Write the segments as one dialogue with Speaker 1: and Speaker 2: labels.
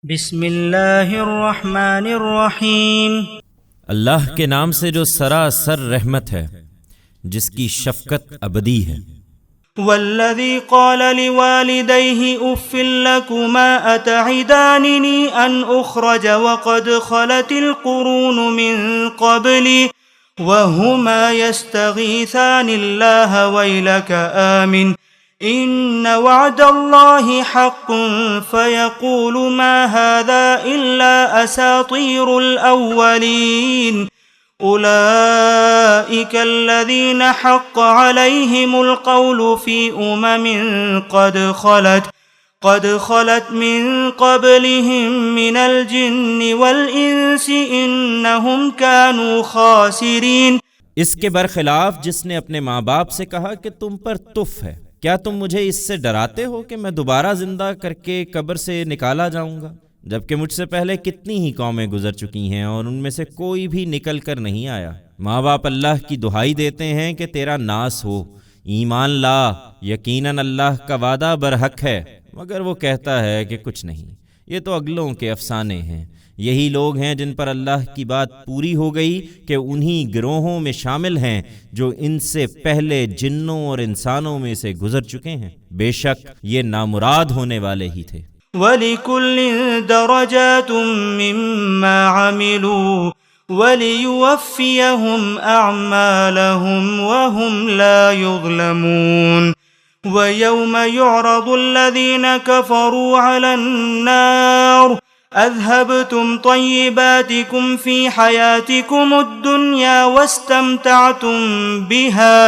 Speaker 1: بسم اللہ الرحمن الرحیم۔
Speaker 2: اللہ کے نام سے جو سراسر رحمت ہے، جس کی شفقت ابدی ہے۔
Speaker 1: والذی قال لوالدیہ اف لکما اتعداننی ان اخرج وقد خلت القرون من قبلی وہما یستغیثان اللہ ویلک آمن ان وعد اللہ حق فیقول ما هذا الا اساطیر الاولین اولئک الذین حق علیہم القول فی قد خلت من قبلهم من الجن والانس انہم كانوا خاسرین۔
Speaker 2: اس کے برخلاف جس نے اپنے ماں باپ سے کہا کہ تم پر تف ہے، کیا تم مجھے اس سے ڈراتے ہو کہ میں دوبارہ زندہ کر کے قبر سے نکالا جاؤں گا، جبکہ مجھ سے پہلے کتنی ہی قومیں گزر چکی ہیں اور ان میں سے کوئی بھی نکل کر نہیں آیا۔ ماں باپ اللہ کی دہائی دیتے ہیں کہ تیرا ناس ہو، ایمان لا، یقیناً اللہ کا وعدہ برحق ہے، مگر وہ کہتا ہے کہ کچھ نہیں، یہ تو اگلوں کے افسانے ہیں۔ یہی لوگ ہیں جن پر اللہ کی بات پوری ہو گئی کہ انہی گروہوں میں شامل ہیں جو ان سے پہلے جنوں اور انسانوں میں سے گزر چکے ہیں، بے شک یہ نامراد ہونے والے ہی تھے۔
Speaker 1: وَلِكُلٍّ دَرَجَاتٌ مِّمَّا عَمِلُوا وَلِيُوَفِّيَهُمْ أَعْمَالَهُمْ وَهُمْ لَا يُظْلَمُونَ۔ وَيَوْمَ يُعْرَضُ الَّذِينَ كَفَرُوا عَلَى النَّارِ اذهبتم طيباتكم في حياتكم الدنيا واستمتعتم بها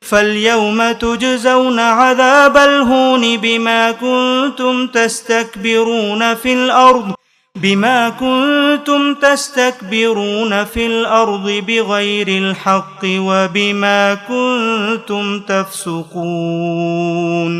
Speaker 1: فاليوم تجزون عذاب الهون بما كنتم تستكبرون في الأرض بغير الحق وبما كنتم تفسقون۔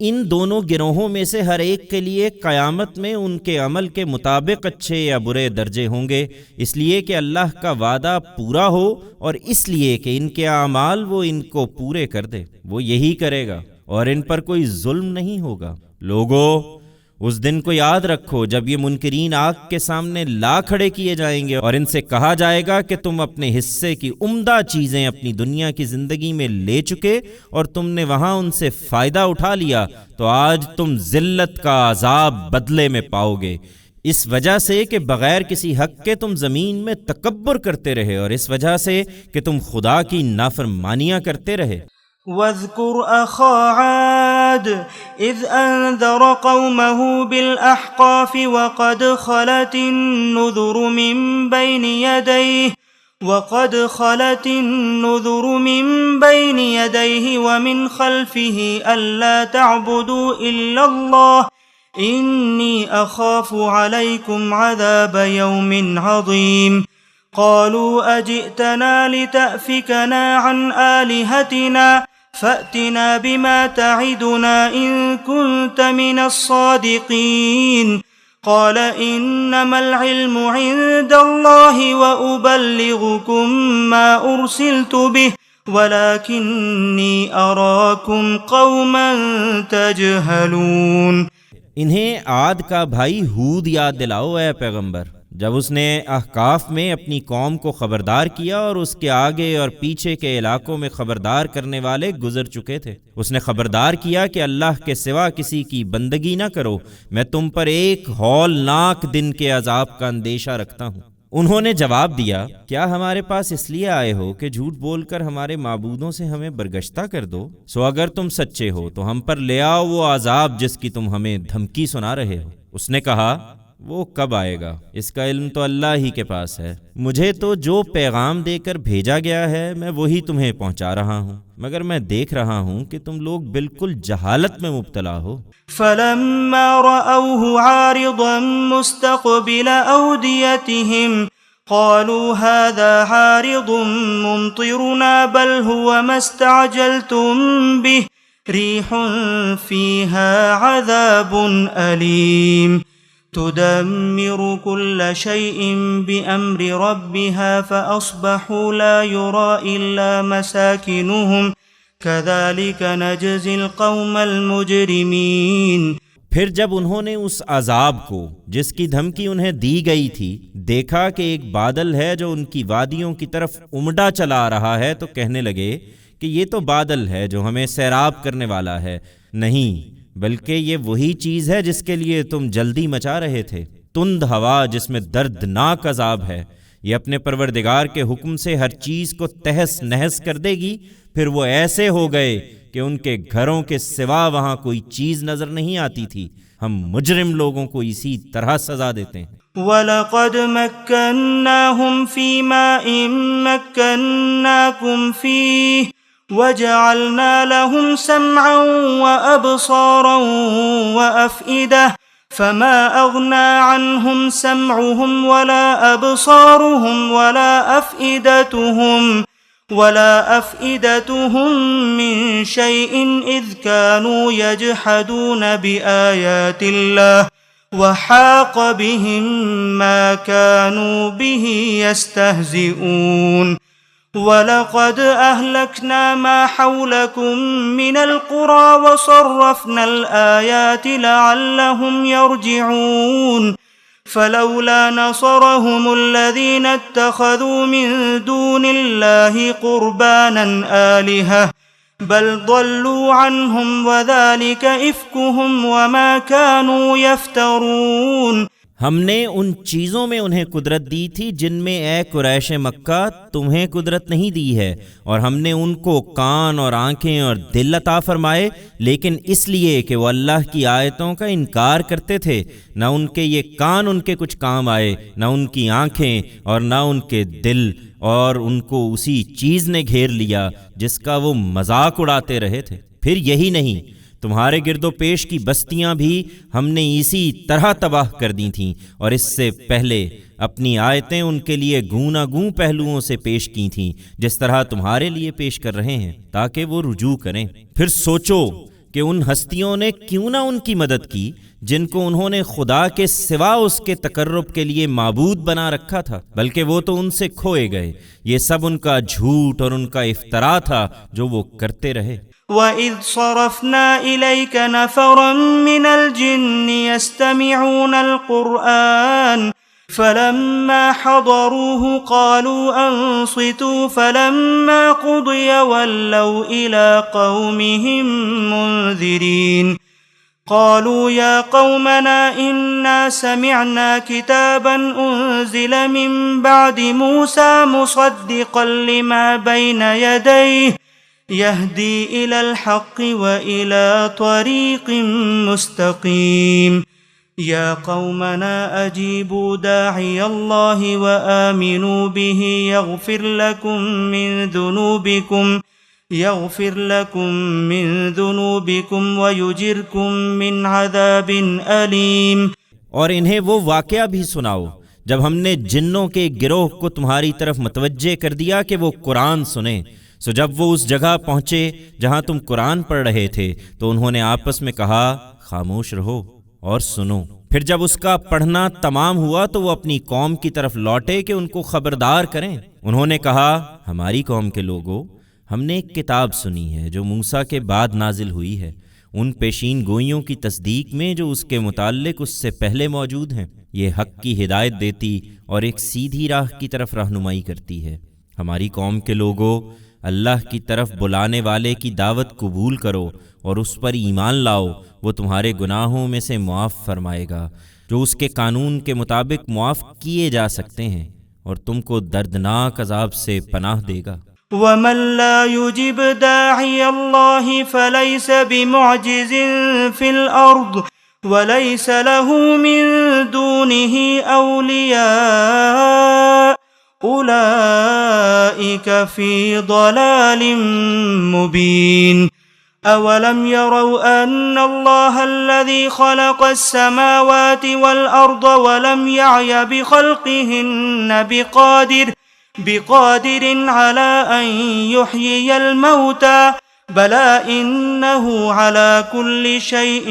Speaker 2: ان دونوں گروہوں میں سے ہر ایک کے لیے قیامت میں ان کے عمل کے مطابق اچھے یا برے درجے ہوں گے، اس لیے کہ اللہ کا وعدہ پورا ہو اور اس لیے کہ ان کے اعمال وہ ان کو پورے کر دے۔ وہ یہی کرے گا اور ان پر کوئی ظلم نہیں ہوگا۔ لوگو، اس دن کو یاد رکھو جب یہ منکرین آگ کے سامنے لا کھڑے کیے جائیں گے اور ان سے کہا جائے گا کہ تم اپنے حصے کی عمدہ چیزیں اپنی دنیا کی زندگی میں لے چکے اور تم نے وہاں ان سے فائدہ اٹھا لیا، تو آج تم ذلت کا عذاب بدلے میں پاؤ گے، اس وجہ سے کہ بغیر کسی حق کے تم زمین میں تکبر کرتے رہے اور اس وجہ سے کہ تم خدا کی نافرمانیاں کرتے رہے۔
Speaker 1: واذكر أخا عاد إذ أنذر قومه بالأحقاف وقد خلت النذر من بين يديه ومن خلفه ألا تعبدوا إلا الله إني أخاف عليكم عذاب يوم عظيم۔ قالوا أجئتنا لتأفكنا عن آلهتنا فأتنا بما تعدنا إن كنت من الصادقين۔ قال إنما العلم عند الله وأبلغكم ما أرسلت به ولكني أراكم قوما تجهلون۔
Speaker 2: انہیں عاد کا بھائی ہود یاد دلاؤ اے پیغمبر، جب اس نے احقاف میں اپنی قوم کو خبردار کیا اور اس کے آگے اور پیچھے کے علاقوں میں خبردار کرنے والے گزر چکے تھے۔ اس نے خبردار کیا کہ اللہ کے سوا کسی کی بندگی نہ کرو، میں تم پر ایک ہولناک دن کے عذاب کا اندیشہ رکھتا ہوں۔ انہوں نے جواب دیا، کیا ہمارے پاس اس لیے آئے ہو کہ جھوٹ بول کر ہمارے معبودوں سے ہمیں برگشتہ کر دو؟ سو اگر تم سچے ہو تو ہم پر لے آؤ وہ عذاب جس کی تم ہمیں دھمکی سنا رہے ہو۔ اس نے کہا، وہ کب آئے گا؟ اس کا علم تو اللہ ہی کے پاس ہے، مجھے تو جو پیغام دے کر بھیجا گیا ہے میں وہی تمہیں پہنچا رہا ہوں، مگر میں دیکھ رہا ہوں کہ تم لوگ بالکل جہالت میں مبتلا ہو۔
Speaker 1: فلما رأوه عارضا مستقبل أوديتهم قالوا هذا عارض ممطرنا بل هو ما استعجلتم به ريح فيها عذاب أليم تدمر كل شيء بأمر ربها فأصبحوا لا يرى إلا مساكنهم كذلك نجزي القوم المجرمين۔
Speaker 2: پھر جب انہوں نے اس عذاب کو جس کی دھمکی انہیں دی گئی تھی دیکھا کہ ایک بادل ہے جو ان کی وادیوں کی طرف امڈا چلا آ رہا ہے، تو کہنے لگے کہ یہ تو بادل ہے جو ہمیں سیراب کرنے والا ہے، نہیں بلکہ یہ وہی چیز ہے جس کے لیے تم جلدی مچا رہے تھے، تند ہوا جس میں دردناک عذاب ہے، یہ اپنے پروردگار کے حکم سے ہر چیز کو تہس نہس کر دے گی۔ پھر وہ ایسے ہو گئے کہ ان کے گھروں کے سوا وہاں کوئی چیز نظر نہیں آتی تھی۔ ہم مجرم لوگوں کو اسی طرح سزا دیتے ہیں۔
Speaker 1: وَلَقَدْ مَكَّنَّاهُمْ فِي مَاءٍ مَكَّنَّاكُمْ فِيهِ وَجَعَلْنَا لَهُمْ سَمْعًا وَأَبْصَارًا وَأَفْئِدَةً فَمَا أَغْنَى عَنْهُمْ سَمْعُهُمْ وَلَا أَبْصَارُهُمْ ولا أفئدتهم من شيء إذ كانوا يجحدون بآيات الله وحاق بهم ما كانوا به يستهزئون ولقد أهلكنا ما حولكم من القرى وصرفنا الآيات لعلهم يرجعون فلولا نصرهم الذين اتخذوا من دون الله قربانا آلهة بل ضلوا عنهم وذلك إفكهم وما كانوا يفترون۔
Speaker 2: ہم نے ان چیزوں میں انہیں قدرت دی تھی جن میں اے قریش مکہ تمہیں قدرت نہیں دی ہے، اور ہم نے ان کو کان اور آنکھیں اور دل عطا فرمائے، لیکن اس لیے کہ وہ اللہ کی آیتوں کا انکار کرتے تھے۔ نہ ان کے یہ کان ان کے کچھ کام آئے، نہ ان کی آنکھیں اور نہ ان کے دل، اور ان کو اسی چیز نے گھیر لیا جس کا وہ مذاق اڑاتے رہے تھے۔ پھر یہی نہیں، تمہارے گرد و پیش کی بستیاں بھی ہم نے اسی طرح تباہ کر دی تھیں، اور اس سے پہلے اپنی آیتیں ان کے لیے گونا گوں پہلوؤں سے پیش کی تھیں، جس طرح تمہارے لیے پیش کر رہے ہیں تاکہ وہ رجوع کریں۔ پھر سوچو کہ ان ہستیوں نے کیوں نہ ان کی مدد کی جن کو انہوں نے خدا کے سوا اس کے تقرب کے لیے معبود بنا رکھا تھا، بلکہ وہ تو ان سے کھوئے گئے۔ یہ سب ان کا جھوٹ اور ان کا افتراء تھا جو وہ کرتے رہے۔
Speaker 1: وَإِذْ صَرَفْنَا إِلَيْكَ نَفَرًا مِّنَ الْجِنِّ يَسْتَمِعُونَ الْقُرْآنَ فَلَمَّا حَضَرُوهُ قَالُوا أَنصِتُوا فَلَمَّا قُضِيَ وَلَّوْا إِلَىٰ قَوْمِهِم مُّنذِرِينَ قالوا يا قومنا إنا سمعنا كتابا أنزل من بعد موسى مصدقا لما بين يديه يهدي إلى الحق وإلى طريق مستقيم يا قومنا أجيبوا داعي الله وآمنوا به يغفر لكم من ذنوبكم ويجركم من عذاب أليم۔
Speaker 2: اور انہیں وہ واقعہ بھی سناؤ جب ہم نے جنوں کے گروہ کو تمہاری طرف متوجہ کر دیا کہ وہ قرآن سنیں، سو جب وہ اس جگہ پہنچے جہاں تم قرآن پڑھ رہے تھے تو انہوں نے آپس میں کہا خاموش رہو اور سنو۔ پھر جب اس کا پڑھنا تمام ہوا تو وہ اپنی قوم کی طرف لوٹے کہ ان کو خبردار کریں۔ انہوں نے کہا ہماری قوم کے لوگوں، ہم نے ایک کتاب سنی ہے جو موسیٰ کے بعد نازل ہوئی ہے، ان پیشین گوئیوں کی تصدیق میں جو اس کے متعلق اس سے پہلے موجود ہیں۔ یہ حق کی ہدایت دیتی اور ایک سیدھی راہ کی طرف رہنمائی کرتی ہے۔ ہماری قوم کے لوگوں، اللہ کی طرف بلانے والے کی دعوت قبول کرو اور اس پر ایمان لاؤ، وہ تمہارے گناہوں میں سے معاف فرمائے گا جو اس کے قانون کے مطابق معاف کیے جا سکتے ہیں، اور تم کو دردناک عذاب سے پناہ دے گا۔
Speaker 1: وَمَن لَّا يُجِبْ دَاعِيَ اللَّهِ فَلَيْسَ بِمُعْجِزٍ فِي الْأَرْضِ وَلَيْسَ لَهُ مِن دُونِهِ أَوْلِيَاءُ أُولَٰئِكَ فِي ضَلَالٍ مُّبِينٍ۔ أَوَلَمْ يَرَوْا أَنَّ اللَّهَ الَّذِي خَلَقَ السَّمَاوَاتِ وَالْأَرْضَ وَلَمْ يَعْيَ بِخَلْقِهِنَّ بقادر على أن يحيي الموتى بلى إنه على كل شيء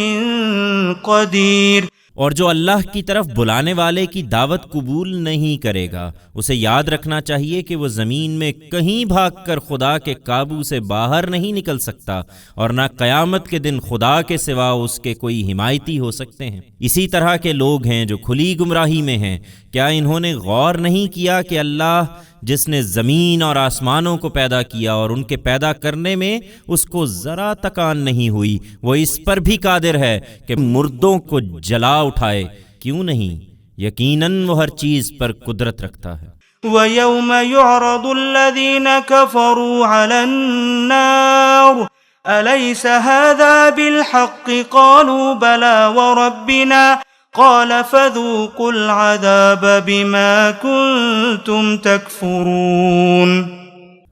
Speaker 1: قدير۔
Speaker 2: اور جو اللہ کی طرف بلانے والے کی دعوت قبول نہیں کرے گا، اسے یاد رکھنا چاہیے کہ وہ زمین میں کہیں بھاگ کر خدا کے قابو سے باہر نہیں نکل سکتا، اور نہ قیامت کے دن خدا کے سوا اس کے کوئی حمایتی ہو سکتے ہیں۔ اسی طرح کے لوگ ہیں جو کھلی گمراہی میں ہیں۔ کیا انہوں نے غور نہیں کیا کہ اللہ جس نے زمین اور آسمانوں کو پیدا کیا اور ان کے پیدا کرنے میں اس کو ذرا تکان نہیں ہوئی، وہ اس پر بھی قادر ہے کہ مردوں کو جلا اٹھائے؟ کیوں نہیں؟ یقیناً وہ ہر چیز پر قدرت رکھتا ہے۔
Speaker 1: وَيَوْمَ يُعْرَضُ الَّذِينَ كَفَرُوا عَلَى النَّارِ أَلَيْسَ هَذَا بِالْحَقِّ قَالُوا بَلَى وَرَبِّنَا قال فذوقوا العذاب بما كنتم تکفرون۔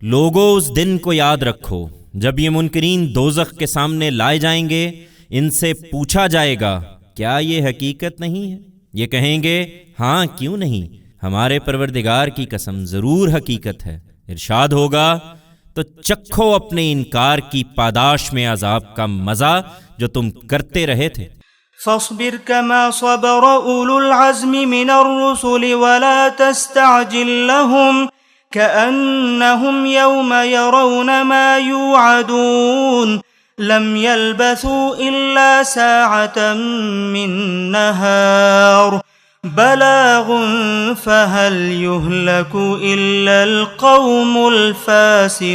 Speaker 2: لوگو اس دن کو یاد رکھو جب یہ منکرین دوزخ کے سامنے لائے جائیں گے، ان سے پوچھا جائے گا کیا یہ حقیقت نہیں ہے؟ یہ کہیں گے ہاں کیوں نہیں، ہمارے پروردگار کی قسم ضرور حقیقت ہے۔ ارشاد ہوگا تو چکھو اپنے انکار کی پاداش میں عذاب کا مزہ جو تم کرتے رہے تھے۔
Speaker 1: فاصبر كما صبر أولو العزم من الرسل ولا تستعجل لهم كأنهم يوم يرون ما يوعدون لم يلبثوا إلا ساعة من نهار بلاغ فهل يهلك إلا القوم الفاسقون۔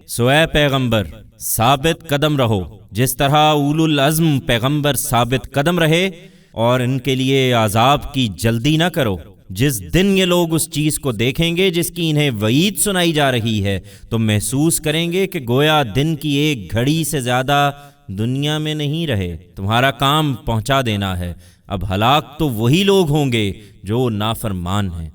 Speaker 2: سو اے پیغمبر ثابت قدم رہو جس طرح اولو العزم پیغمبر ثابت قدم رہے، اور ان کے لیے عذاب کی جلدی نہ کرو۔ جس دن یہ لوگ اس چیز کو دیکھیں گے جس کی انہیں وعید سنائی جا رہی ہے تو محسوس کریں گے کہ گویا دن کی ایک گھڑی سے زیادہ دنیا میں نہیں رہے۔ تمہارا کام پہنچا دینا ہے۔ اب ہلاک تو وہی لوگ ہوں گے جو نافرمان ہیں۔